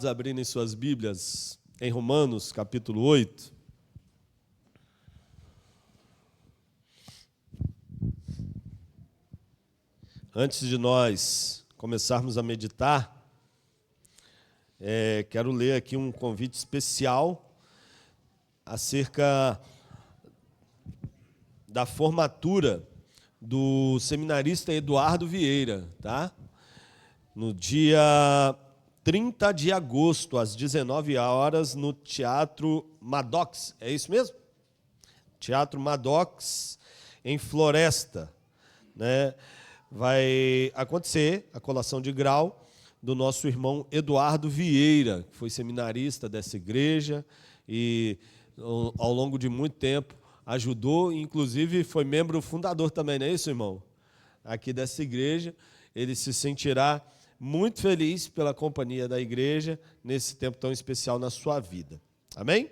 Abrindo em suas Bíblias em Romanos, capítulo 8. Antes de nós começarmos a meditar, quero ler aqui um convite especial acerca da formatura do seminarista Eduardo Vieira, tá? No dia 30 de agosto, às 19 horas, no Teatro Maddox. É isso mesmo? Teatro Maddox, em Floresta, né? Vai acontecer a colação de grau do nosso irmão Eduardo Vieira, que foi seminarista dessa igreja e, ao longo de muito tempo, ajudou, inclusive foi membro fundador também, não é isso, irmão? Aqui dessa igreja. Ele se sentirá muito feliz pela companhia da igreja nesse tempo tão especial na sua vida. Amém?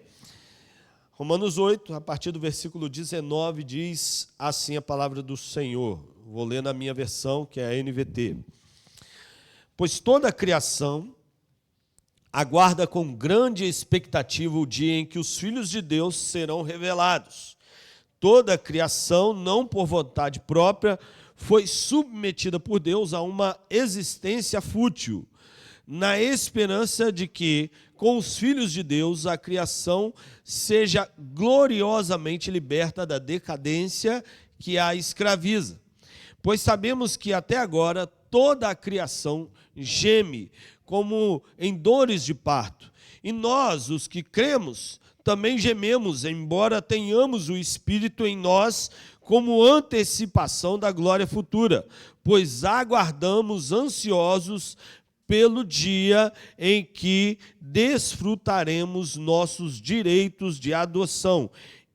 Romanos 8, a partir do versículo 19, diz assim a palavra do Senhor. Vou ler na minha versão, que é a NVT. Pois toda a criação aguarda com grande expectativa o dia em que os filhos de Deus serão revelados. Toda a criação, não por vontade própria, foi submetida por Deus a uma existência fútil, na esperança de que, com os filhos de Deus, a criação seja gloriosamente liberta da decadência que a escraviza. Pois sabemos que até agora toda a criação geme como em dores de parto. E nós, os que cremos, também gememos, embora tenhamos o Espírito em nós como antecipação da glória futura, pois aguardamos ansiosos pelo dia em que desfrutaremos nossos direitos de adoção,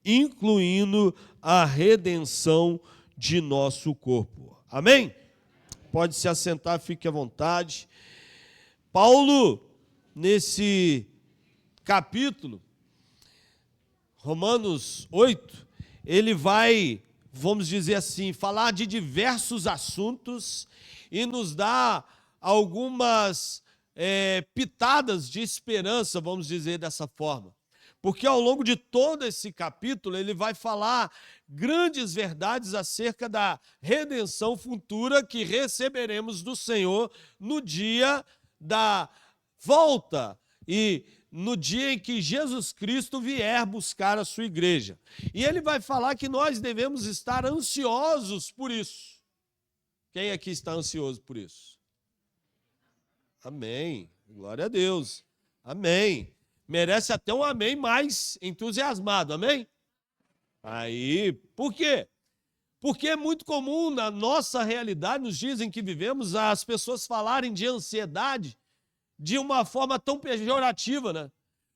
incluindo a redenção de nosso corpo. Amém? Pode se assentar, fique à vontade. Paulo, nesse capítulo, Romanos 8, ele vai, vamos dizer assim, falar de diversos assuntos e nos dá algumas pitadas de esperança, vamos dizer dessa forma. Porque ao longo de todo esse capítulo, ele vai falar grandes verdades acerca da redenção futura que receberemos do Senhor no dia da volta e no dia em que Jesus Cristo vier buscar a sua igreja. E ele vai falar que nós devemos estar ansiosos por isso. Quem aqui está ansioso por isso? Amém. Glória a Deus. Amém. Merece até um amém mais entusiasmado, amém? Aí, por quê? Porque é muito comum na nossa realidade, nos dias em que vivemos, as pessoas falarem de ansiedade de uma forma tão pejorativa, né?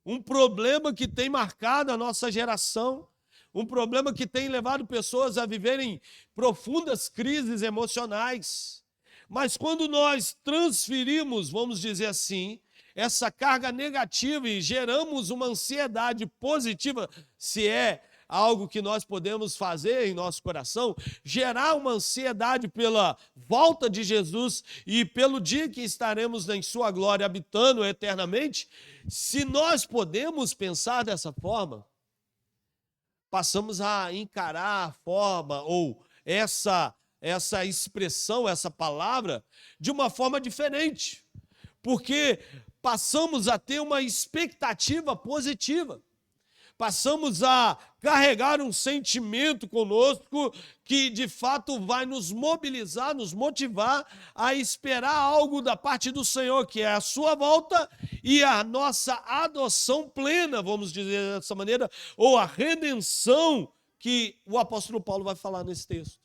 Um problema que tem marcado a nossa geração, um problema que tem levado pessoas a viverem profundas crises emocionais. Mas quando nós transferimos, vamos dizer assim, essa carga negativa e geramos uma ansiedade positiva, se é algo que nós podemos fazer em nosso coração, gerar uma ansiedade pela volta de Jesus e pelo dia que estaremos em sua glória habitando eternamente, se nós podemos pensar dessa forma, passamos a encarar a forma ou essa expressão, essa palavra, de uma forma diferente, porque passamos a ter uma expectativa positiva. Passamos a carregar um sentimento conosco que, de fato, vai nos mobilizar, nos motivar a esperar algo da parte do Senhor, que é a sua volta e a nossa adoção plena, vamos dizer dessa maneira, ou a redenção que o apóstolo Paulo vai falar nesse texto.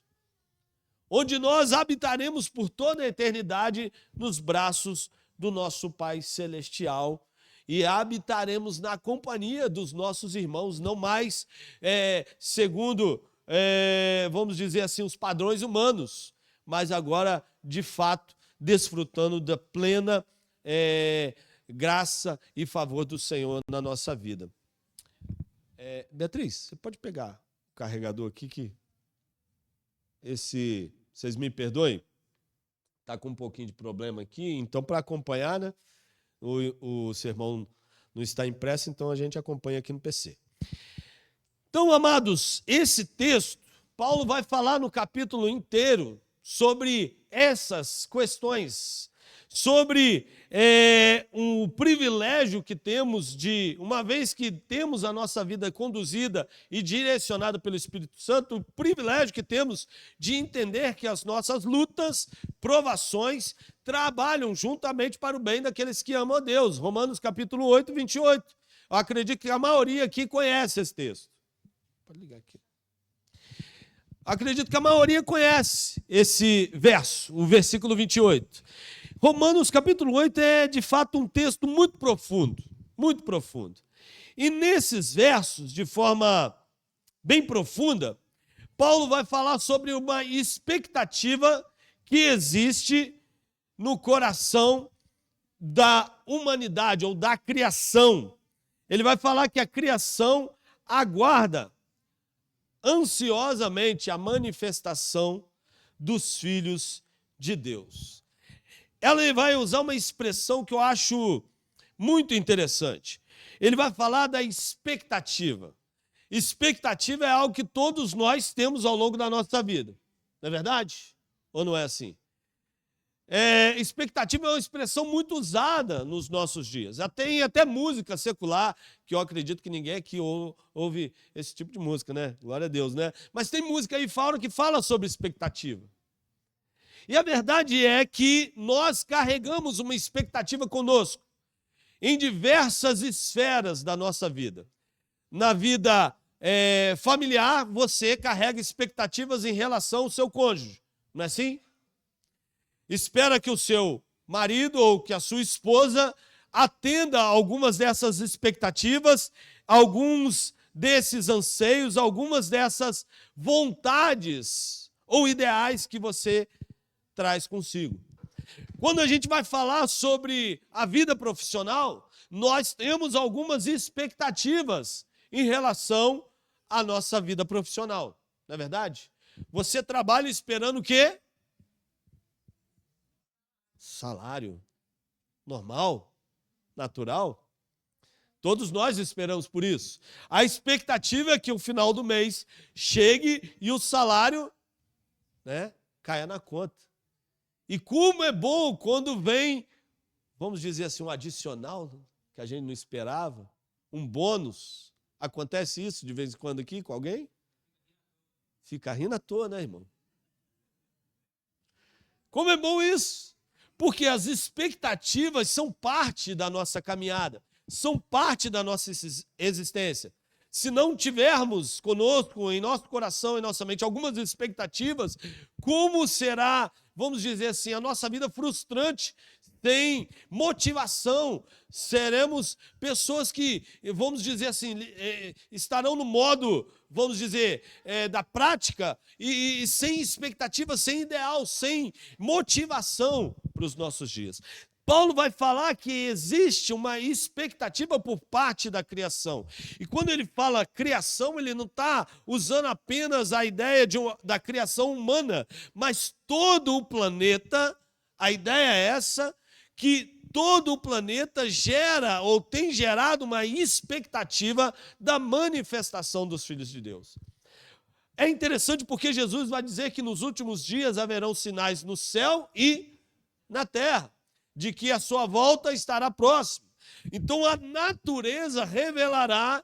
Onde nós habitaremos por toda a eternidade nos braços do nosso Pai Celestial, e habitaremos na companhia dos nossos irmãos, não mais segundo, vamos dizer assim, os padrões humanos, mas agora, de fato, desfrutando da plena graça e favor do Senhor na nossa vida. Beatriz, você pode pegar o carregador aqui, que vocês me perdoem, está com um pouquinho de problema aqui, então para acompanhar, né? O sermão não está impresso, então a gente acompanha aqui no PC. Então, amados, esse texto, Paulo vai falar no capítulo inteiro sobre essas questões, sobre o privilégio que temos de, uma vez que temos a nossa vida conduzida e direcionada pelo Espírito Santo, o privilégio que temos de entender que as nossas lutas, provações, trabalham juntamente para o bem daqueles que amam a Deus. Romanos capítulo 8, 28. Eu acredito que a maioria aqui conhece esse texto. Pode ligar aqui. Acredito que a maioria conhece esse verso, o versículo 28. Romanos capítulo 8 é, de fato, um texto muito profundo, muito profundo. E nesses versos, de forma bem profunda, Paulo vai falar sobre uma expectativa que existe no coração da humanidade ou da criação. Ele vai falar que a criação aguarda ansiosamente a manifestação dos filhos de Deus. Ela vai usar uma expressão que eu acho muito interessante. Ele vai falar da expectativa. Expectativa é algo que todos nós temos ao longo da nossa vida. Não é verdade? Ou não é assim? Expectativa é uma expressão muito usada nos nossos dias. Tem até música secular, que eu acredito que ninguém aqui ouve esse tipo de música, né? Glória a Deus, né? Mas tem música aí fora que fala sobre expectativa. E a verdade é que nós carregamos uma expectativa conosco em diversas esferas da nossa vida. Na vida familiar, você carrega expectativas em relação ao seu cônjuge, não é assim? Espera que o seu marido ou que a sua esposa atenda a algumas dessas expectativas, alguns desses anseios, algumas dessas vontades ou ideais que você traz consigo. Quando a gente vai falar sobre a vida profissional, nós temos algumas expectativas em relação à nossa vida profissional, não é verdade? Você trabalha esperando o quê? Salário normal, natural. Todos nós esperamos por isso. A expectativa é que o final do mês chegue e o salário, caia na conta. E como é bom quando vem, vamos dizer assim, um adicional que a gente não esperava, um bônus. Acontece isso de vez em quando aqui com alguém? Fica rindo à toa, né, irmão? Como é bom isso? Porque as expectativas são parte da nossa caminhada, são parte da nossa existência. Se não tivermos conosco, em nosso coração, em nossa mente, algumas expectativas, como será, vamos dizer assim, a nossa vida frustrante, sem motivação? Seremos pessoas que, vamos dizer assim, estarão no modo, vamos dizer, da prática e sem expectativa, sem ideal, sem motivação para os nossos dias. Paulo vai falar que existe uma expectativa por parte da criação. E quando ele fala criação, ele não está usando apenas a ideia da criação humana, mas todo o planeta, a ideia é essa, que todo o planeta gera ou tem gerado uma expectativa da manifestação dos filhos de Deus. É interessante porque Jesus vai dizer que nos últimos dias haverão sinais no céu e na terra, de que a sua volta estará próxima. Então a natureza revelará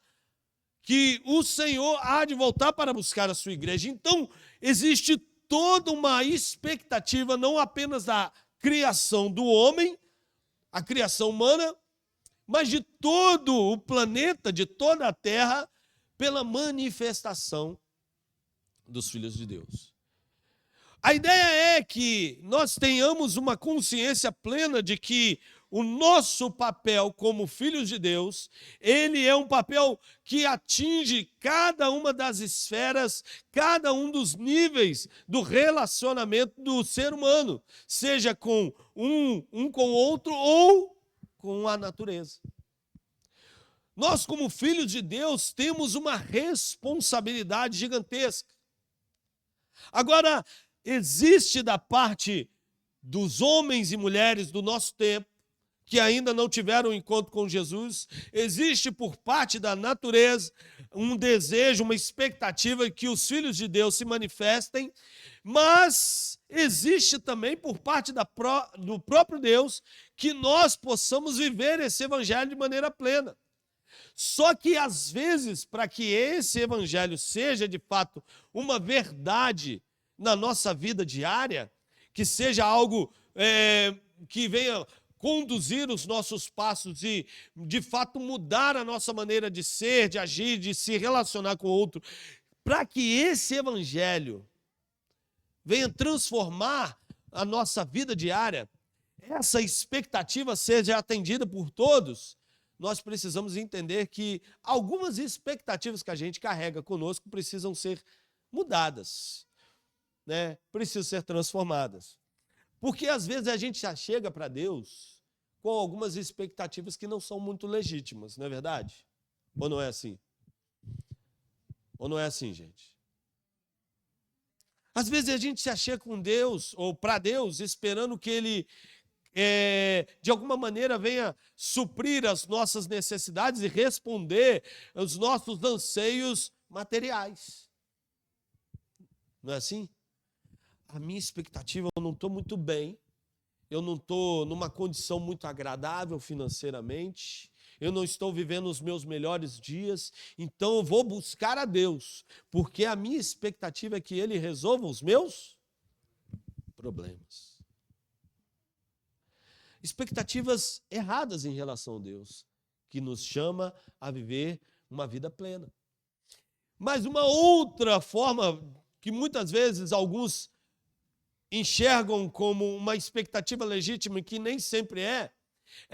que o Senhor há de voltar para buscar a sua igreja. Então existe toda uma expectativa, não apenas da criação do homem, a criação humana, mas de todo o planeta, de toda a terra, pela manifestação dos filhos de Deus. A ideia é que nós tenhamos uma consciência plena de que o nosso papel como filhos de Deus, ele é um papel que atinge cada uma das esferas, cada um dos níveis do relacionamento do ser humano, seja com um com o outro ou com a natureza. Nós, como filhos de Deus, temos uma responsabilidade gigantesca. Agora, existe da parte dos homens e mulheres do nosso tempo, que ainda não tiveram um encontro com Jesus. Existe por parte da natureza um desejo, uma expectativa que os filhos de Deus se manifestem, mas existe também por parte do próprio Deus que nós possamos viver esse evangelho de maneira plena. Só que, às vezes, para que esse evangelho seja, de fato, uma verdade na nossa vida diária, que seja algo que venha conduzir os nossos passos e, de fato, mudar a nossa maneira de ser, de agir, de se relacionar com o outro, para que esse evangelho venha transformar a nossa vida diária, essa expectativa seja atendida por todos, nós precisamos entender que algumas expectativas que a gente carrega conosco precisam ser mudadas, né? Precisam ser transformadas. Porque às vezes a gente já chega para Deus com algumas expectativas que não são muito legítimas, não é verdade? Ou não é assim? Ou não é assim, gente? Às vezes a gente se chega com Deus, ou para Deus, esperando que Ele, de alguma maneira, venha suprir as nossas necessidades e responder aos nossos anseios materiais. Não é assim? A minha expectativa, eu não estou muito bem, eu não estou numa condição muito agradável financeiramente, eu não estou vivendo os meus melhores dias, então eu vou buscar a Deus, porque a minha expectativa é que Ele resolva os meus problemas. Expectativas erradas em relação a Deus, que nos chama a viver uma vida plena. Mas uma outra forma que muitas vezes alguns enxergam como uma expectativa legítima, e que nem sempre é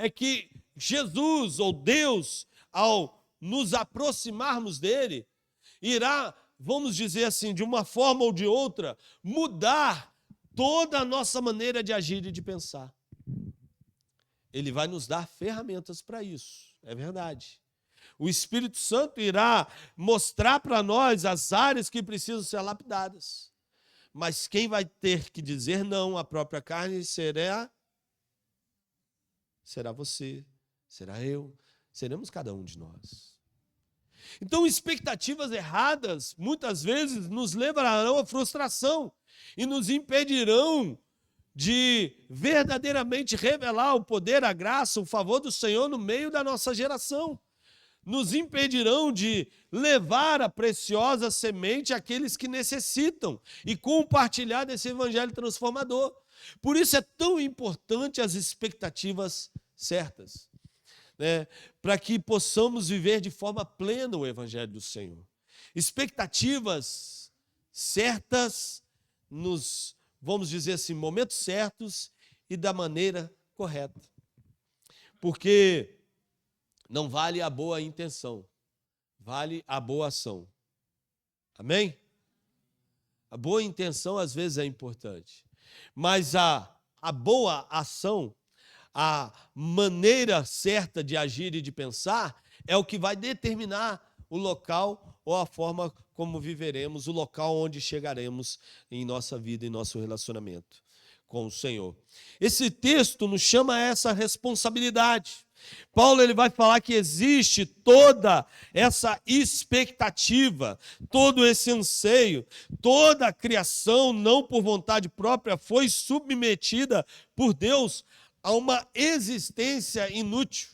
que Jesus ou Deus, ao nos aproximarmos dele, irá, vamos dizer assim, de uma forma ou de outra, mudar toda a nossa maneira de agir e de pensar. Ele vai nos dar ferramentas para isso, é verdade. O Espírito Santo irá mostrar para nós as áreas que precisam ser lapidadas. Mas quem vai ter que dizer não à própria carne será você, será eu, seremos cada um de nós. Então, expectativas erradas muitas vezes nos levarão à frustração e nos impedirão de verdadeiramente revelar o poder, a graça, o favor do Senhor no meio da nossa geração. Nos impedirão de levar a preciosa semente àqueles que necessitam e compartilhar desse evangelho transformador. Por isso é tão importante as expectativas certas, né? Para que possamos viver de forma plena o evangelho do Senhor. Expectativas certas nos, vamos dizer assim, momentos certos e da maneira correta. Porque não vale a boa intenção, vale a boa ação. Amém? A boa intenção às vezes é importante, mas a boa ação, a maneira certa de agir e de pensar, é o que vai determinar o local ou a forma como viveremos, o local onde chegaremos em nossa vida, em nosso relacionamento com o Senhor. Esse texto nos chama a essa responsabilidade. Paulo ele vai falar que existe toda essa expectativa, todo esse anseio, toda a criação, não por vontade própria, foi submetida por Deus a uma existência inútil.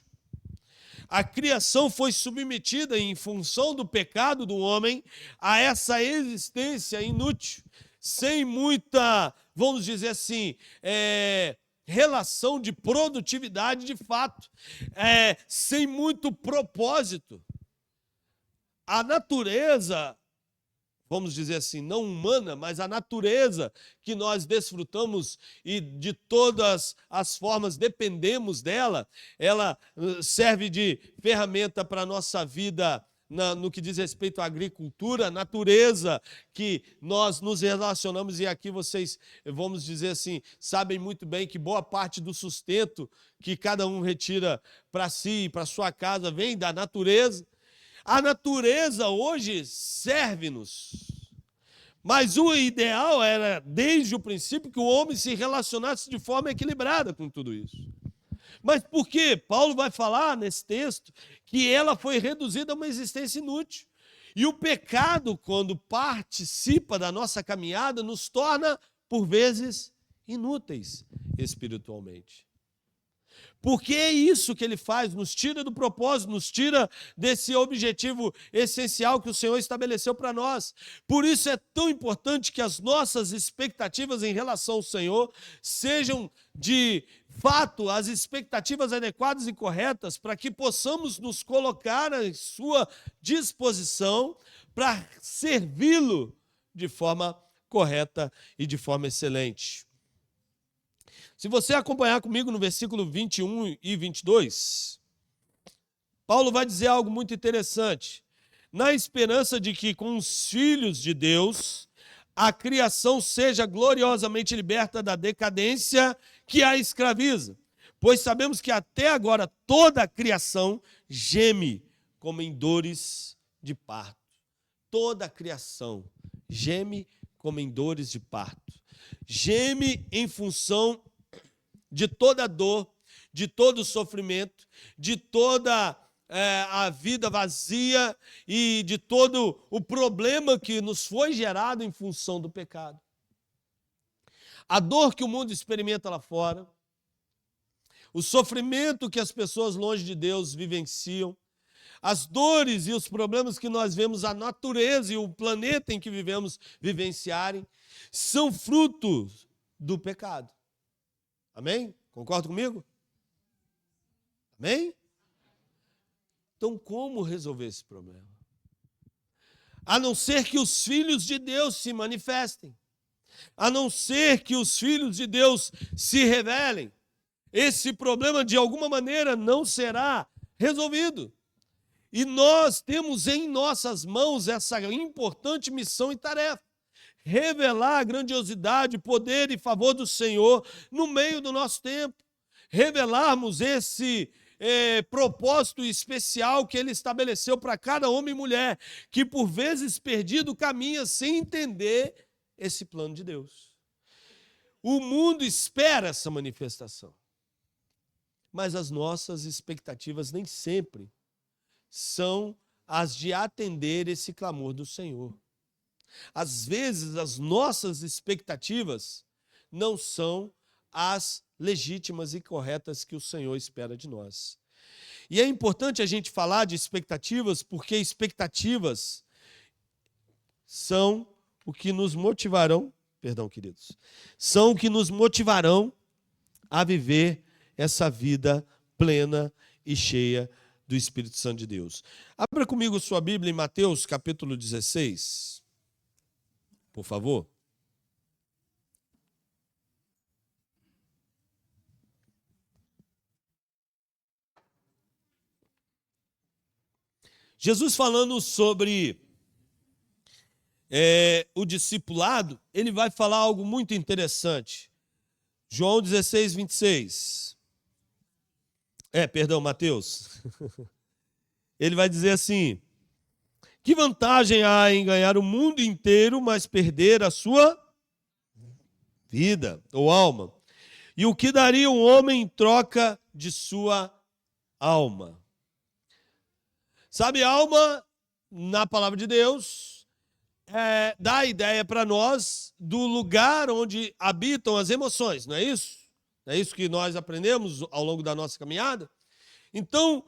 A criação foi submetida em função do pecado do homem a essa existência inútil, sem muita, vamos dizer assim, relação de produtividade de fato, sem muito propósito. A natureza, vamos dizer assim, não humana, mas a natureza que nós desfrutamos e de todas as formas dependemos dela, ela serve de ferramenta para a nossa vida no que diz respeito à agricultura, natureza que nós nos relacionamos, e aqui vocês, vamos dizer assim, sabem muito bem que boa parte do sustento que cada um retira para si e para sua casa vem da natureza. A natureza hoje serve-nos, mas o ideal era, desde o princípio, que o homem se relacionasse de forma equilibrada com tudo isso. Mas por quê? Paulo vai falar nesse texto que ela foi reduzida a uma existência inútil. E o pecado, quando participa da nossa caminhada, nos torna, por vezes, inúteis espiritualmente. Porque é isso que ele faz, nos tira do propósito, nos tira desse objetivo essencial que o Senhor estabeleceu para nós. Por isso é tão importante que as nossas expectativas em relação ao Senhor sejam, de fato, as expectativas adequadas e corretas, para que possamos nos colocar à sua disposição para servi-lo de forma correta e de forma excelente. Se você acompanhar comigo no versículo 21 e 22, Paulo vai dizer algo muito interessante. Na esperança de que com os filhos de Deus, a criação seja gloriosamente liberta da decadência que a escraviza. Pois sabemos que até agora toda a criação geme como em dores de parto. Toda a criação geme como em dores de parto. Geme em função de toda a dor, de todo o sofrimento, de toda a vida vazia e de todo o problema que nos foi gerado em função do pecado. A dor que o mundo experimenta lá fora, o sofrimento que as pessoas longe de Deus vivenciam, as dores e os problemas que nós vemos a natureza e o planeta em que vivemos vivenciarem, são frutos do pecado. Amém? Concorda comigo? Amém? Então, como resolver esse problema? A não ser que os filhos de Deus se manifestem. A não ser que os filhos de Deus se revelem. Esse problema, de alguma maneira, não será resolvido. E nós temos em nossas mãos essa importante missão e tarefa. Revelar a grandiosidade, poder e favor do Senhor no meio do nosso tempo. Revelarmos esse propósito especial que Ele estabeleceu para cada homem e mulher, que por vezes perdido caminha sem entender esse plano de Deus. O mundo espera essa manifestação, mas as nossas expectativas nem sempre são as de atender esse clamor do Senhor. Às vezes, as nossas expectativas não são as legítimas e corretas que o Senhor espera de nós. E é importante a gente falar de expectativas, porque expectativas são o que nos motivarão, são o que nos motivarão a viver essa vida plena e cheia do Espírito Santo de Deus. Abra comigo sua Bíblia em Mateus capítulo 16. Por favor. Jesus falando sobre o discipulado, ele vai falar algo muito interessante. João 16, 26. Mateus. Ele vai dizer assim: que vantagem há em ganhar o mundo inteiro, mas perder a sua vida ou alma? E o que daria um homem em troca de sua alma? Sabe, alma, na palavra de Deus, dá a ideia para nós do lugar onde habitam as emoções, não é isso? Não é isso que nós aprendemos ao longo da nossa caminhada? Então,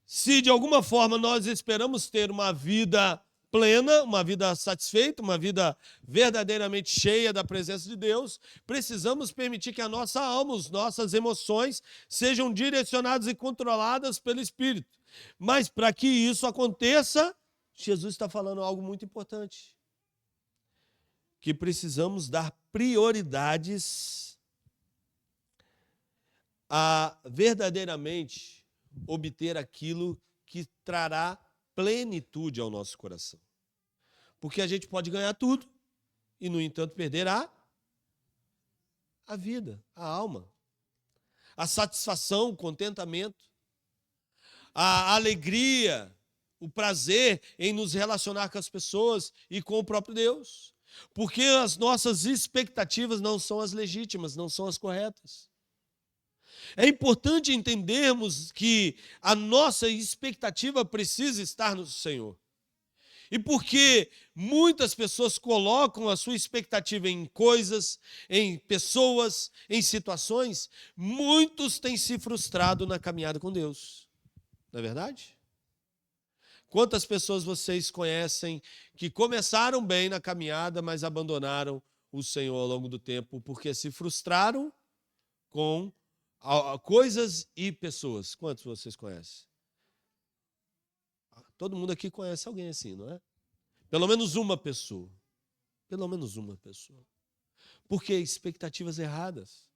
se de alguma forma nós esperamos ter uma vida plena, uma vida satisfeita, uma vida verdadeiramente cheia da presença de Deus, precisamos permitir que a nossa alma, as nossas emoções sejam direcionadas e controladas pelo Espírito. Mas para que isso aconteça, Jesus está falando algo muito importante. Que precisamos dar prioridades a verdadeiramente obter aquilo que trará plenitude ao nosso coração. Porque a gente pode ganhar tudo e, no entanto, perder a vida, a alma, a satisfação, o contentamento, a alegria, o prazer em nos relacionar com as pessoas e com o próprio Deus. Porque as nossas expectativas não são as legítimas, não são as corretas. É importante entendermos que a nossa expectativa precisa estar no Senhor. E porque muitas pessoas colocam a sua expectativa em coisas, em pessoas, em situações, muitos têm se frustrado na caminhada com Deus. Não é verdade? Quantas pessoas vocês conhecem que começaram bem na caminhada, mas abandonaram o Senhor ao longo do tempo porque se frustraram com coisas e pessoas? Quantos vocês conhecem? Todo mundo aqui conhece alguém assim, não é? Pelo menos uma pessoa. Pelo menos uma pessoa. Porque expectativas erradas.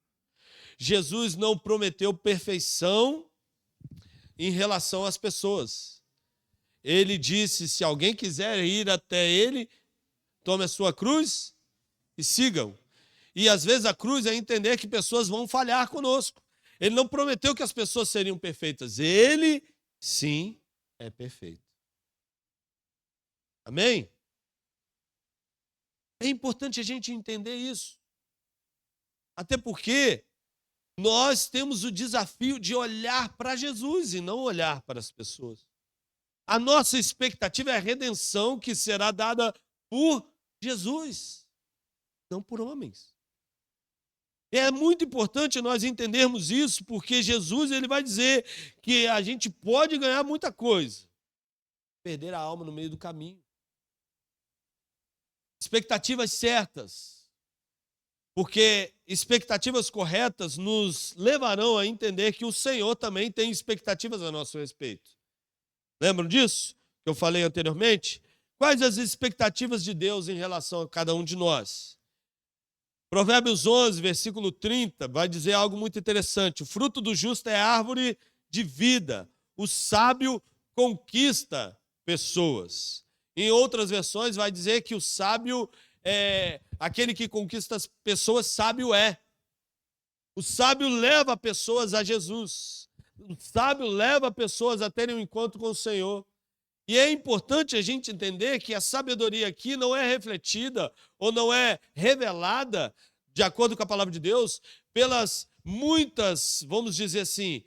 Jesus não prometeu perfeição em relação às pessoas. Ele disse: se alguém quiser ir até ele, tome a sua cruz e sigam. E às vezes a cruz é entender que pessoas vão falhar conosco. Ele não prometeu que as pessoas seriam perfeitas. Ele, sim, é perfeito. Amém? É importante a gente entender isso. Até porque nós temos o desafio de olhar para Jesus e não olhar para as pessoas. A nossa expectativa é a redenção que será dada por Jesus, não por homens. É muito importante nós entendermos isso, porque Jesus ele vai dizer que a gente pode ganhar muita coisa, perder a alma no meio do caminho. Expectativas certas, porque expectativas corretas nos levarão a entender que o Senhor também tem expectativas a nosso respeito. Lembram disso que eu falei anteriormente? Quais as expectativas de Deus em relação a cada um de nós? Provérbios 11, versículo 30, vai dizer algo muito interessante. O fruto do justo é árvore de vida. O sábio conquista pessoas. Em outras versões vai dizer que o sábio é aquele que conquista as pessoas, sábio é. O sábio leva pessoas a Jesus. O sábio leva pessoas a terem um encontro com o Senhor. E é importante a gente entender que a sabedoria aqui não é refletida ou não é revelada, de acordo com a palavra de Deus, pelas muitas, vamos dizer assim,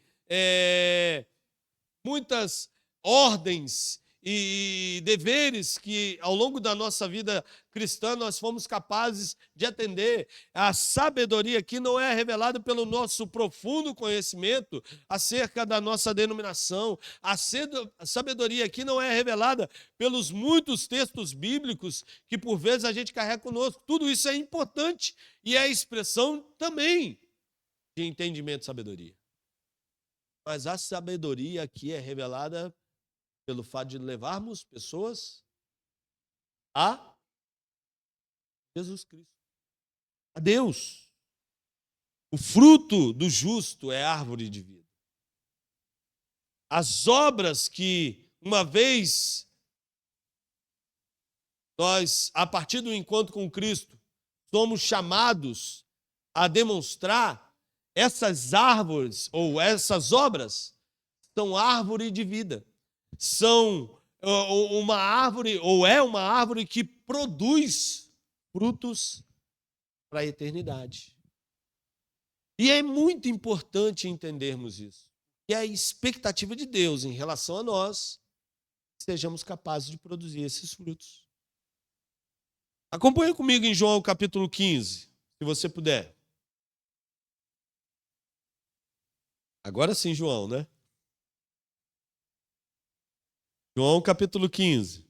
muitas ordens e deveres que ao longo da nossa vida cristã nós fomos capazes de atender. A sabedoria aqui não é revelada pelo nosso profundo conhecimento acerca da nossa denominação. A sabedoria aqui não é revelada pelos muitos textos bíblicos que por vezes a gente carrega conosco. Tudo isso é importante e é expressão também de entendimento e sabedoria. Mas a sabedoria aqui é revelada pelo fato de levarmos pessoas a Jesus Cristo, a Deus. O fruto do justo é árvore de vida. As obras que, uma vez nós, a partir do encontro com Cristo, somos chamados a demonstrar, essas árvores ou essas obras são árvore de vida. São uma árvore, ou é uma árvore que produz frutos para a eternidade. E é muito importante entendermos isso. E a expectativa de Deus em relação a nós, sejamos capazes de produzir esses frutos. Acompanhe comigo em João capítulo 15, se você puder. Agora sim, João, né? João capítulo 15.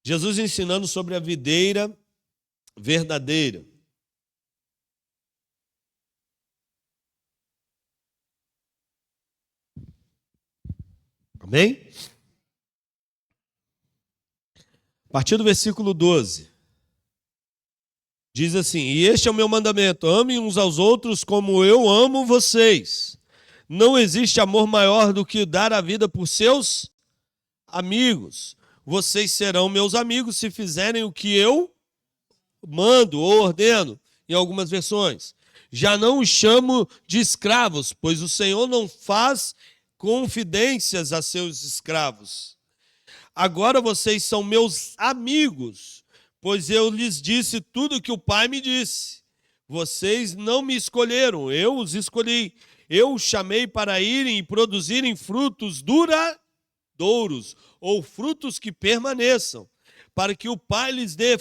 Jesus ensinando sobre a videira verdadeira. Amém? A partir do versículo 12. Diz assim: e este é o meu mandamento, amem uns aos outros como eu amo vocês. Não existe amor maior do que dar a vida por seus amigos. Vocês serão meus amigos se fizerem o que eu mando ou ordeno, em algumas versões. Já não os chamo de escravos, pois o Senhor não faz confidências a seus escravos. Agora vocês são meus amigos, pois eu lhes disse tudo o que o Pai me disse. Vocês não me escolheram, eu os escolhi. Eu os chamei para irem e produzirem frutos duradouros, ou frutos que permaneçam, para que o Pai lhes dê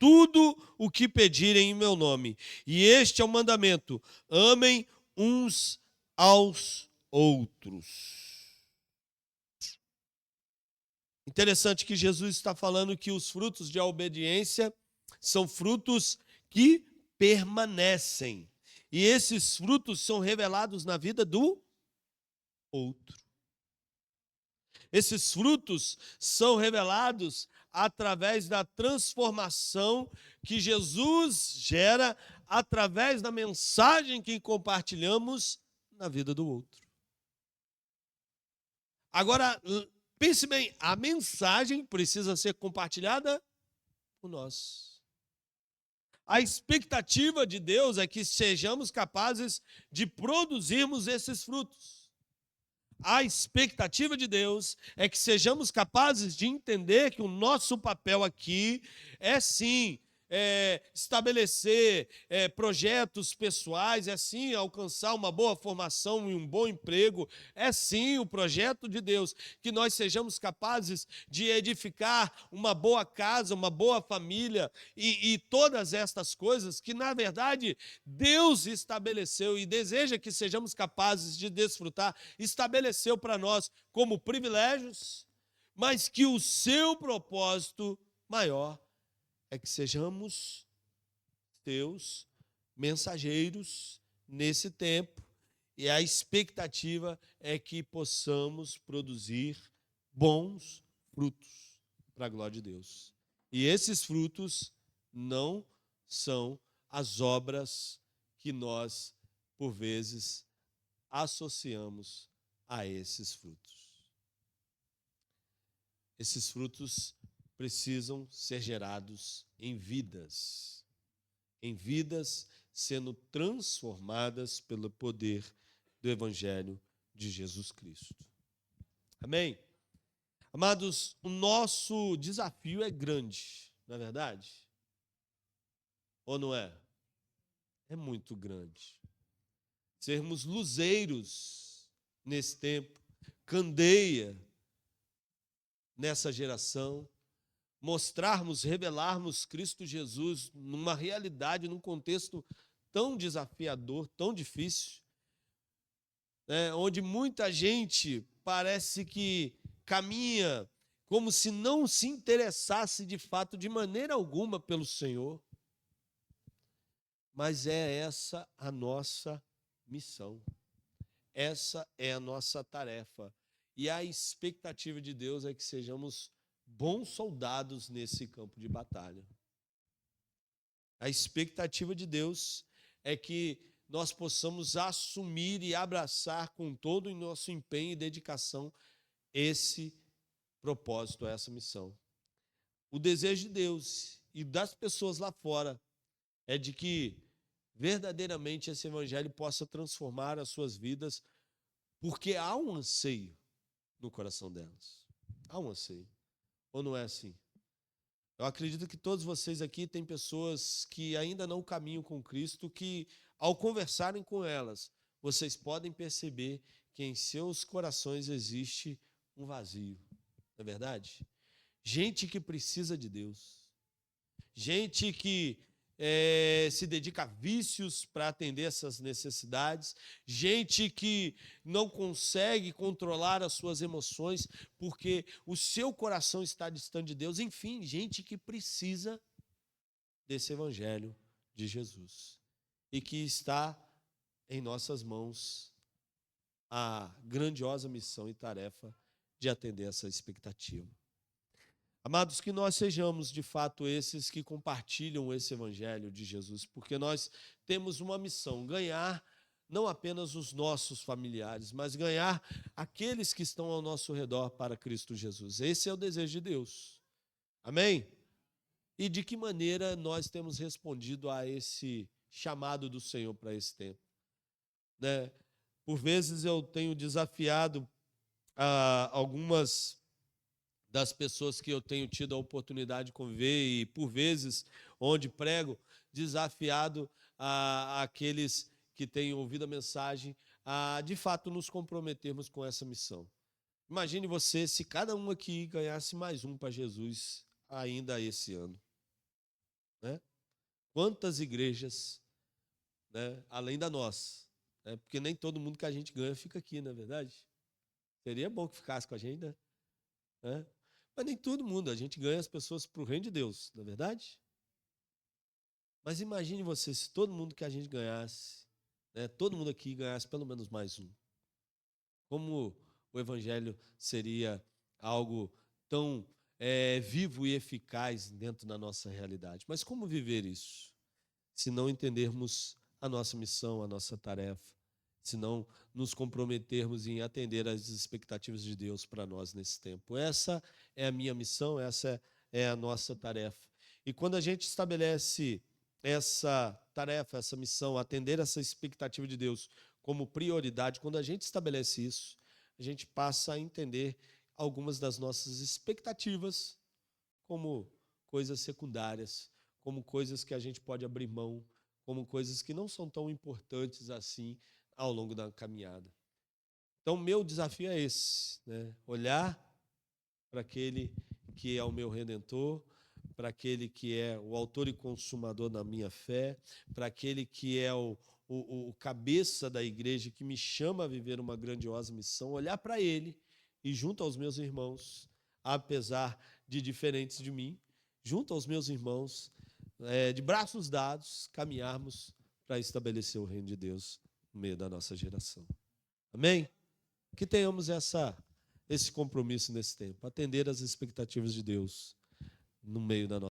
tudo o que pedirem em meu nome. E este é o mandamento: amem uns aos outros. Interessante que Jesus está falando que os frutos de obediência são frutos que permanecem. E esses frutos são revelados na vida do outro. Esses frutos são revelados através da transformação que Jesus gera através da mensagem que compartilhamos na vida do outro. Agora, pense bem, a mensagem precisa ser compartilhada por nós. A expectativa de Deus é que sejamos capazes de produzirmos esses frutos. A expectativa de Deus é que sejamos capazes de entender que o nosso papel aqui é sim estabelecer projetos pessoais, é sim alcançar uma boa formação e um bom emprego, é sim o projeto de Deus, que nós sejamos capazes de edificar uma boa casa, uma boa família e todas estas coisas que, na verdade, Deus estabeleceu e deseja que sejamos capazes de desfrutar, estabeleceu para nós como privilégios, mas que o seu propósito maior é que sejamos seus mensageiros nesse tempo, e a expectativa é que possamos produzir bons frutos para a glória de Deus. E esses frutos não são as obras que nós, por vezes, associamos a esses frutos. Esses frutos precisam ser gerados em vidas sendo transformadas pelo poder do Evangelho de Jesus Cristo. Amém? Amados, o nosso desafio é grande, não é verdade? Ou não é? É muito grande. Sermos luzeiros nesse tempo, candeia nessa geração, mostrarmos, revelarmos Cristo Jesus numa realidade, num contexto tão desafiador, tão difícil, onde muita gente parece que caminha como se não se interessasse de fato, de maneira alguma, pelo Senhor. Mas é essa a nossa missão, essa é a nossa tarefa. E a expectativa de Deus é que sejamos bons soldados nesse campo de batalha. A expectativa de Deus é que nós possamos assumir e abraçar com todo o nosso empenho e dedicação esse propósito, essa missão. O desejo de Deus e das pessoas lá fora é de que verdadeiramente esse evangelho possa transformar as suas vidas, porque há um anseio no coração delas. Há um anseio. Ou não é assim? Eu acredito que todos vocês aqui têm pessoas que ainda não caminham com Cristo, que ao conversarem com elas, vocês podem perceber que em seus corações existe um vazio. Não é verdade? Gente que precisa de Deus. Gente que se dedica a vícios para atender essas necessidades, gente que não consegue controlar as suas emoções porque o seu coração está distante de Deus, enfim, gente que precisa desse evangelho de Jesus e que está em nossas mãos a grandiosa missão e tarefa de atender essa expectativa. Amados, que nós sejamos de fato esses que compartilham esse evangelho de Jesus, porque nós temos uma missão, ganhar não apenas os nossos familiares, mas ganhar aqueles que estão ao nosso redor para Cristo Jesus. Esse é o desejo de Deus. Amém? E de que maneira nós temos respondido a esse chamado do Senhor para esse tempo? Por vezes eu tenho desafiado algumas das pessoas que eu tenho tido a oportunidade de conviver e, por vezes, onde prego, desafiado aqueles que têm ouvido a mensagem a, de fato, nos comprometermos com essa missão. Imagine você se cada um aqui ganhasse mais um para Jesus ainda esse ano, né? Quantas igrejas, né, além da nossa, né? Porque nem todo mundo que a gente ganha fica aqui, não é verdade? Seria bom que ficasse com a gente, né? Mas nem todo mundo, a gente ganha as pessoas para o reino de Deus, não é verdade? Mas imagine você se todo mundo que a gente ganhasse, né, todo mundo aqui ganhasse pelo menos mais um. Como o evangelho seria algo tão vivo e eficaz dentro da nossa realidade. Mas como viver isso? Se não entendermos a nossa missão, a nossa tarefa, se não nos comprometermos em atender às expectativas de Deus para nós nesse tempo. Essa é a minha missão, essa é a nossa tarefa. E quando a gente estabelece essa tarefa, essa missão, atender essa expectativa de Deus como prioridade, quando a gente estabelece isso, a gente passa a entender algumas das nossas expectativas como coisas secundárias, como coisas que a gente pode abrir mão, como coisas que não são tão importantes assim ao longo da caminhada. Então, meu desafio é esse, né? Olhar para aquele que é o meu Redentor, para aquele que é o autor e consumador da minha fé, para aquele que é o cabeça da igreja, que me chama a viver uma grandiosa missão, olhar para ele e, junto aos meus irmãos, apesar de diferentes de mim, junto aos meus irmãos, de braços dados, caminharmos para estabelecer o reino de Deus no meio da nossa geração. Amém? Que tenhamos esse compromisso nesse tempo, atender às expectativas de Deus no meio da nossa